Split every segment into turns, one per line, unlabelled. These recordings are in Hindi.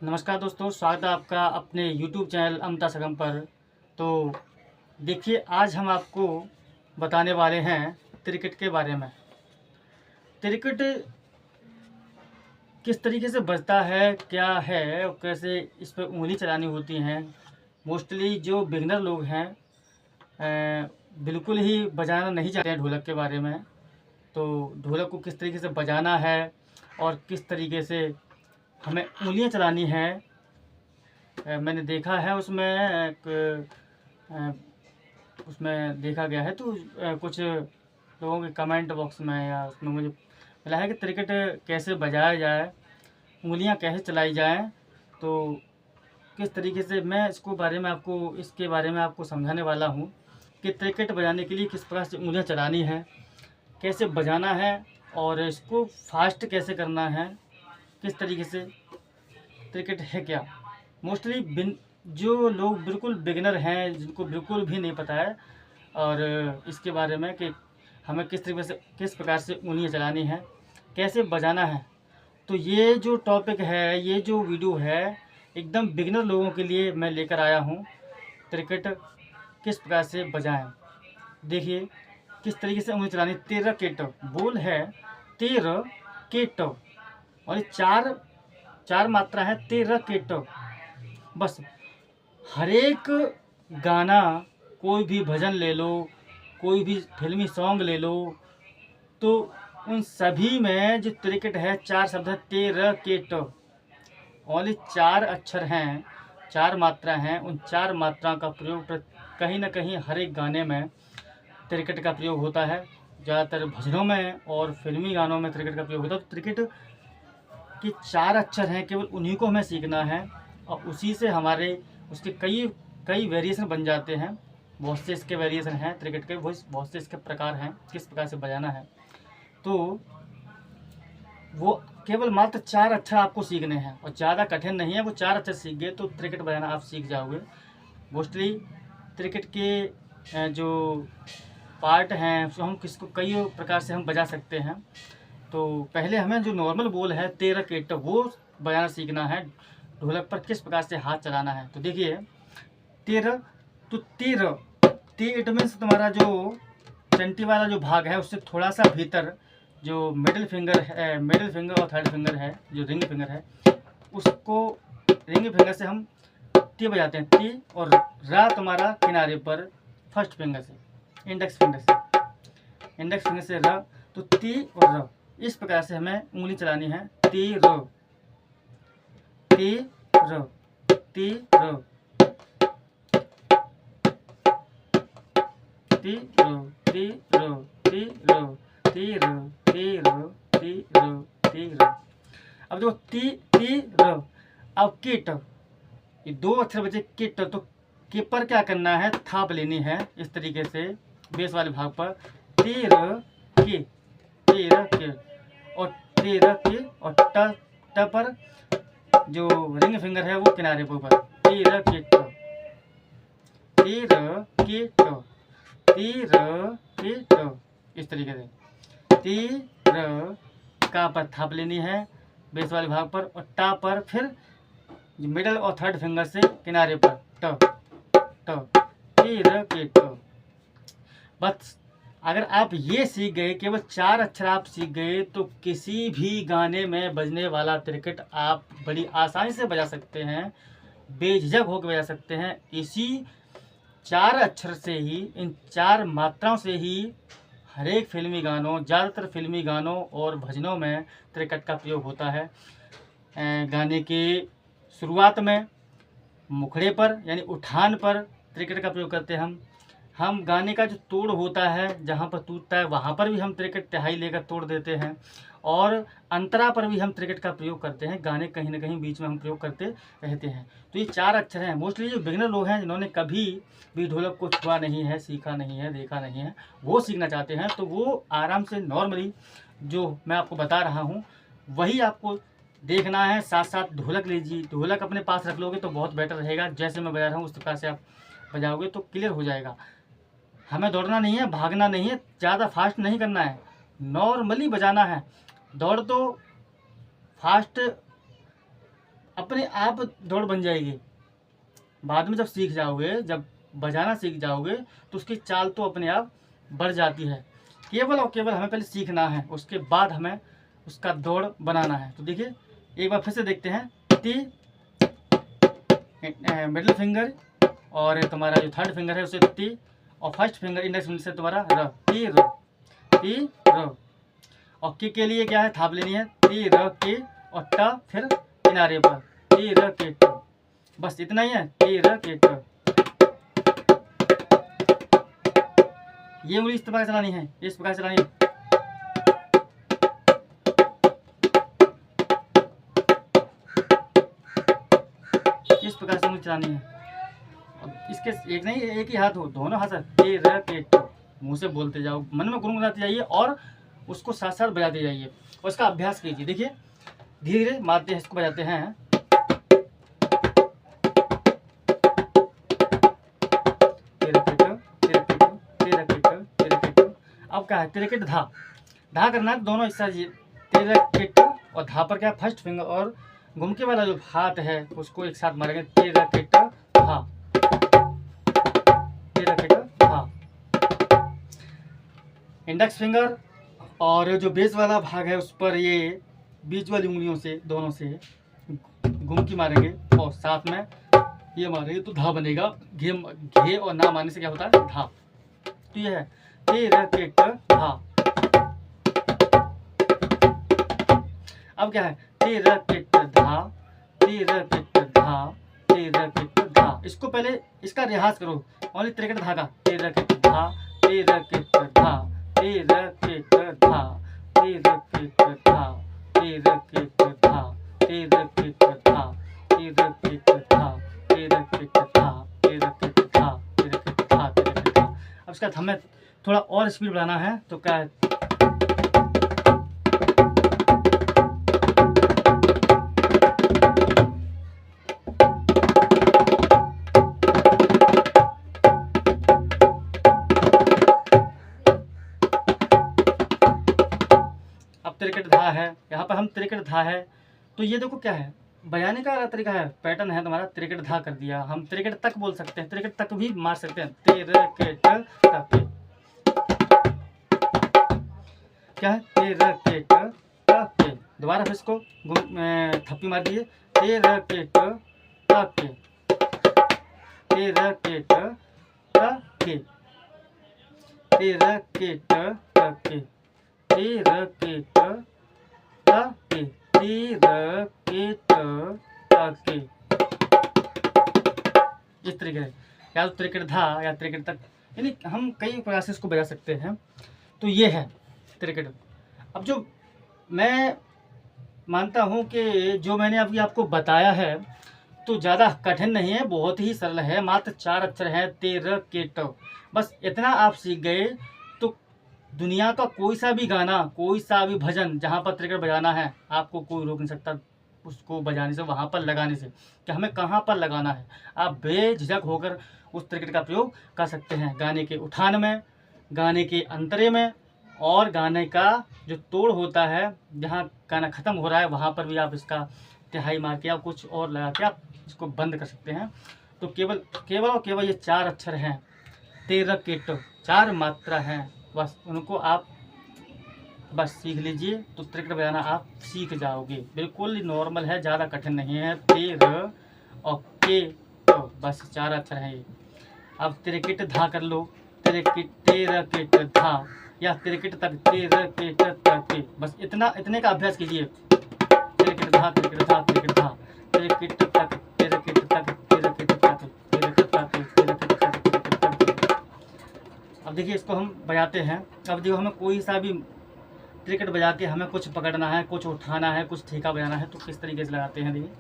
नमस्कार दोस्तों, स्वागत है आपका अपने YouTube चैनल अमता संगम पर। तो देखिए, आज हम आपको बताने वाले हैं क्रिकेट के बारे में। क्रिकेट किस तरीके से बजता है, क्या है और कैसे इस पर उंगली चलानी होती हैं। मोस्टली जो बिगनर लोग हैं बिल्कुल ही बजाना नहीं जानते हैं ढोलक के बारे में। तो ढोलक को किस तरीके से बजाना है और किस तरीके से हमें उंगलियां चलानी हैं, मैंने देखा है उसमें अ, उसमें देखा गया है। तो कुछ लोगों के कमेंट बॉक्स में या उसमें मुझे मिला है कि क्रिकेट कैसे बजाया जाए, उंगलियां कैसे चलाई जाएं। तो किस तरीके से मैं इसके बारे में आपको समझाने वाला हूं कि क्रिकेट बजाने के लिए किस प्रकार से उंगलियां चलानी है, कैसे बजाना है और इसको फास्ट कैसे करना है, किस तरीके से क्रिकेट है क्या। मोस्टली जो लोग बिल्कुल बिगिनर हैं, जिनको बिल्कुल भी नहीं पता है और इसके बारे में कि हमें किस प्रकार से उंगलियां चलानी है, कैसे बजाना है। तो ये जो टॉपिक है, ये जो वीडियो है, एकदम बिगिनर लोगों के लिए मैं लेकर आया हूँ। क्रिकेट किस प्रकार से बजाएं, देखिए किस तरीके से उंगली चलानी। 13 केट बोल है, 13 केट और ये चार चार मात्रा है। 13 केट बस। हर एक गाना, कोई भी भजन ले लो, कोई भी फिल्मी सॉन्ग ले लो, तो उन सभी में जो क्रिकेट है, चार शब्द है। 13 केट ओनली 4 अक्षर हैं, 4 मात्रा हैं। उन 4 मात्राओं का प्रयोग कहीं ना कहीं हर एक गाने में क्रिकेट का प्रयोग होता है। ज़्यादातर भजनों में और फिल्मी गानों में क्रिकेट का प्रयोग होता है। तो क्रिकेट के 4 अक्षर हैं, केवल उन्हीं को हमें सीखना है और उसी से हमारे उसके कई कई वेरिएशन बन जाते हैं। बहुत से इसके वेरिएशन हैं क्रिकेट के, बहुत से इसके प्रकार हैं किस प्रकार से बजाना है। तो वो केवल मात्र 4 अक्षर आपको सीखने हैं और ज़्यादा कठिन नहीं है। वो 4 अक्षर सीख गए तो क्रिकेट बजाना आप सीख जाओगे। मोस्टली क्रिकेट के जो पार्ट हैं, उसको हम किसको कई प्रकार से हम बजा सकते हैं। तो पहले हमें जो नॉर्मल बॉल है 13 केट, वो बजाना सीखना है। ढोलक पर किस प्रकार से हाथ चलाना है। तो देखिए 13, तो 13 इट मीन्स तुम्हारा जो चंटी वाला जो भाग है, उससे थोड़ा सा भीतर जो मिडिल फिंगर और थर्ड फिंगर है, जो रिंग फिंगर है, उसको रिंग फिंगर से हम टी बजाते हैं। टी और रा तुम्हारा किनारे पर फर्स्ट फिंगर से, इंडेक्स फिंगर से र। तो टी और र, इस प्रकार से हमें उंगली चलानी है। टी र, टी र, टी र, टी र, टी र, टी र, टी र, टी र, टी र, टी र। अब देखो टी टी र। अब किट, ये 2 अक्षर बचे किट। तो के पर क्या करना है, थाप लेनी है इस तरीके से बेस वाले भाग पर। टी र के, टी र के और टी र के और ट पर जो रिंग फिंगर है वो किनारे के ऊपर। टी र के ट, टी र के ट, टी र के ट, इस तरीके से। टी र का पर थाप लेनी है बेस वाले भाग पर और टा पर फिर मिडल और थर्ड फिंगर से किनारे पर ट ट, टी र के ट। बस अगर आप ये सीख गए, केवल 4 अक्षर आप सीख गए, तो किसी भी गाने में बजने वाला क्रिकेट आप बड़ी आसानी से बजा सकते हैं, बेझिझक होकर बजा सकते हैं। इसी 4 अक्षर से ही, इन 4 मात्राओं से ही हर एक फिल्मी गानों, ज़्यादातर फिल्मी गानों और भजनों में क्रिकेट का प्रयोग होता है। गाने के शुरुआत में मुखड़े पर यानी उठान पर क्रिकेट का प्रयोग करते हैं हम गाने का जो तोड़ होता है, जहाँ पर टूटता है वहाँ पर भी हम क्रिकेट तिहाई लेकर तोड़ देते हैं और अंतरा पर भी हम क्रिकेट का प्रयोग करते हैं। गाने कहीं ना कहीं बीच में हम प्रयोग करते रहते हैं। तो ये 4 अक्षर हैं। मोस्टली जो बिगिनर लोग हैं, जिन्होंने कभी भी ढोलक को छुआ नहीं है, सीखा नहीं है, देखा नहीं है, वो सीखना चाहते हैं, तो वो आराम से नॉर्मली जो मैं आपको बता रहा हूँ वही आपको देखना है। साथ साथ ढोलक लीजिए, ढोलक अपने पास रख लोगे तो बहुत बेटर रहेगा। जैसे मैं बजा रहा हूँ उस प्रकार से आप बजाओगे तो क्लियर हो जाएगा। हमें दौड़ना नहीं है, भागना नहीं है, ज़्यादा फास्ट नहीं करना है, नॉर्मली बजाना है। दौड़ तो फास्ट अपने आप दौड़ बन जाएगी। बाद में जब सीख जाओगे, जब बजाना सीख जाओगे तो उसकी चाल तो अपने आप बढ़ जाती है। केवल और केवल हमें पहले सीखना है, उसके बाद हमें उसका दौड़ बनाना है। तो देखिए एक बार फिर से देखते हैं। टी मिडिल फिंगर और तुम्हारा जो थर्ड फिंगर है उसे टी, और फर्स्ट फिंगर इंडेक्स फिंगर से तुम्हारा र, टी र, टी र। और के लिए क्या है, थाप लेनी है, टी र के, और ट फिर किनारे पर, टी र के ट। बस इतना ही है, टी र के ट। ये उंगली इस प्रकार चलानी है, इस प्रकार चलानी है। इस प्रकार से उंगली चलानी है। अब इसके एक नहीं, एक ही हाथ हो, दोनों हाथ टे र के ट, मुंह से बोलते जाओ, मन में गुनगुनाते जाइए और उसको साथ साथ बजाते जाइए और इसका अभ्यास कीजिए। देखिए धीरे धीरे मारते हैं, इसको बजाते हैं। अब क्या है, तिरकिट धा, धा करना है, दोनों हिस्सा तिरकिट, और धा पर क्या, फर्स्ट फिंगर और घुमके वाला जो हाथ है उसको एक साथ मारेंगे, तिरकिट धा, तिरकिट धा। इंडेक्स फिंगर और जो बेस वाला भाग है उस पर ये बीच वाली उंगलियों से, दोनों से घुमकी मारेंगे और साथ में ये मारेंगे तो धा बनेगा। घे और ना मारने से क्या होता है, धा। तो ये है तिरकिट धा। अब क्या है, तिरकिट धा, तिरकिट धा, तिरकिट धा। इसको पहले इसका रियाज करो, ओनली तिरकिट धा का, तिरकिट धा, तिरकिट धा, तिरकिट धा, तिरकिट धा, तिरकिट धा, तिरकिट धा, तिरकिट धा, तिरकिट धा, तिरकिट धा, तिरकिट धा, तिरकिट धा। अब इसका हमें थोड़ा और स्पीड बढ़ाना है, तो क्या है, तिरकिट धा है, यहाँ पर हम तिरकिट धा है। तो ये देखो क्या है, बजाने का तरीका है, पैटर्न है तुम्हारा, तिरकिट धा कर दिया। हम तिरकिट तक बोल सकते हैं, तिरकिट तक भी मार सकते हैं, तिरकिट तक। क्या है, तिरकिट तक। दोबारा फिर इसको थप्पी मार दीजिए, तिरकिट तक, तिरकिट तक, तिरकिट तक, तिरकिट तक, तिरकिट तक। इस तरीके से, या तो तिरकिट धा या तिरकिट तक, यानी हम कई प्रकार से इसको बजा सकते हैं। तो ये है तिरकिट। अब जो मैं मानता हूँ कि जो मैंने अभी आपको बताया है तो ज़्यादा कठिन नहीं है, बहुत ही सरल है, मात्र 4 अक्षर हैं, तिरकिट। बस इतना आप सीख गए तो दुनिया का कोई सा भी गाना, कोई सा भी भजन जहाँ पर तिरकिट बजाना है, आपको कोई रोक नहीं सकता उसको बजाने से, वहाँ पर लगाने से, कि हमें कहाँ पर लगाना है। आप बेझिझक होकर उस तिरकिट का प्रयोग कर सकते हैं, गाने के उठान में, गाने के अंतरे में, और गाने का जो तोड़ होता है, जहाँ गाना ख़त्म हो रहा है वहाँ पर भी आप इसका तिहाई मार के या कुछ और लगा के आप इसको बंद कर सकते हैं। तो केवल केवल और केवल ये 4 अक्षर हैं, तिरकिट, 4 मात्रा हैं, बस उनको आप बस सीख लीजिए तो तिरकिट बजाना आप सीख जाओगे। बिल्कुल नॉर्मल है, ज़्यादा कठिन नहीं है। तिर और के, तो बस 4 अक्षर हैं ये। अब तिरकिट धा कर लो, तिरकिट तिरकिट धा, या तिरकिट तक, तिरकिट तक, बस इतने का अभ्यास कीजिए। तिरकिट धा, तिरकिट धा, तिरकिट धा, तिरकिट तक, तिरकिट तक, तिरकिट तक, तिरकिट तक, तिरकिट तक, तिरकिट तक। अब देखिए इसको हम बजाते हैं। अब देखो हमें कोई सा भी तिरकिट बजा के हमें कुछ पकड़ना है, कुछ उठाना है, कुछ ठीका बजाना है, तो किस तरीके से लगाते हैं। देखिए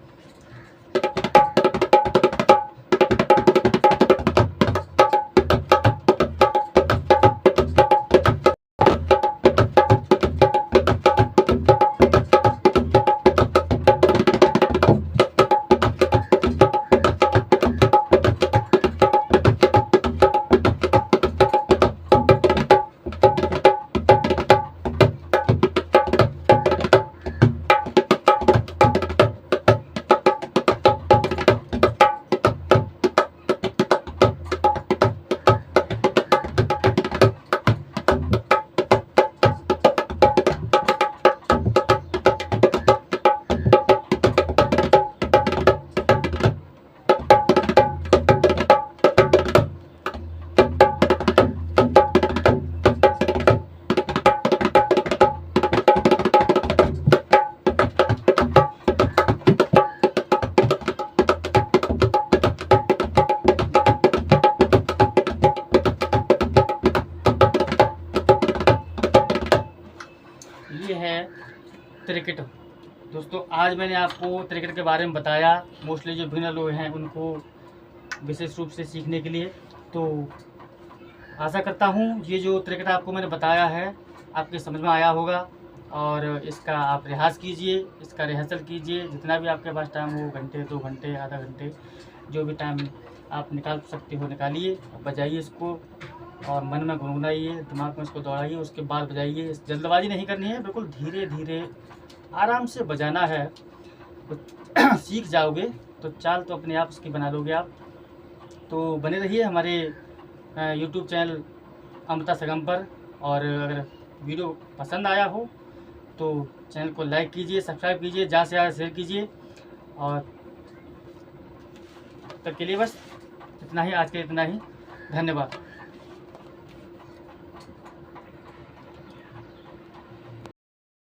त्रिकट। दोस्तों आज मैंने आपको त्रिकट के बारे में बताया, मोस्टली जो बिगिनर लोग हैं उनको विशेष रूप से सीखने के लिए। तो आशा करता हूँ ये जो त्रिकट आपको मैंने बताया है आपके समझ में आया होगा, और इसका आप रियाज कीजिए, इसका रिहर्सल कीजिए, जितना भी आपके पास टाइम हो, घंटे 2 घंटे आधा घंटे, जो भी टाइम आप निकाल सकते हो निकालिए, बजाइए इसको और मन में गुनगुनाइए, दिमाग में इसको दौड़ाइए, उसके बाद बजाइए। जल्दबाजी नहीं करनी है, बिल्कुल धीरे धीरे आराम से बजाना है, तो सीख जाओगे तो चाल तो अपने आप इसकी बना लोगे आप। तो बने रहिए हमारे यूट्यूब चैनल अमृता संगम पर, और अगर वीडियो पसंद आया हो तो चैनल को लाइक कीजिए, सब्सक्राइब कीजिए, ज़्यादा से ज़्यादा शेयर कीजिए। और तब तक के लिए बस इतना ही, आज के इतना ही, धन्यवाद।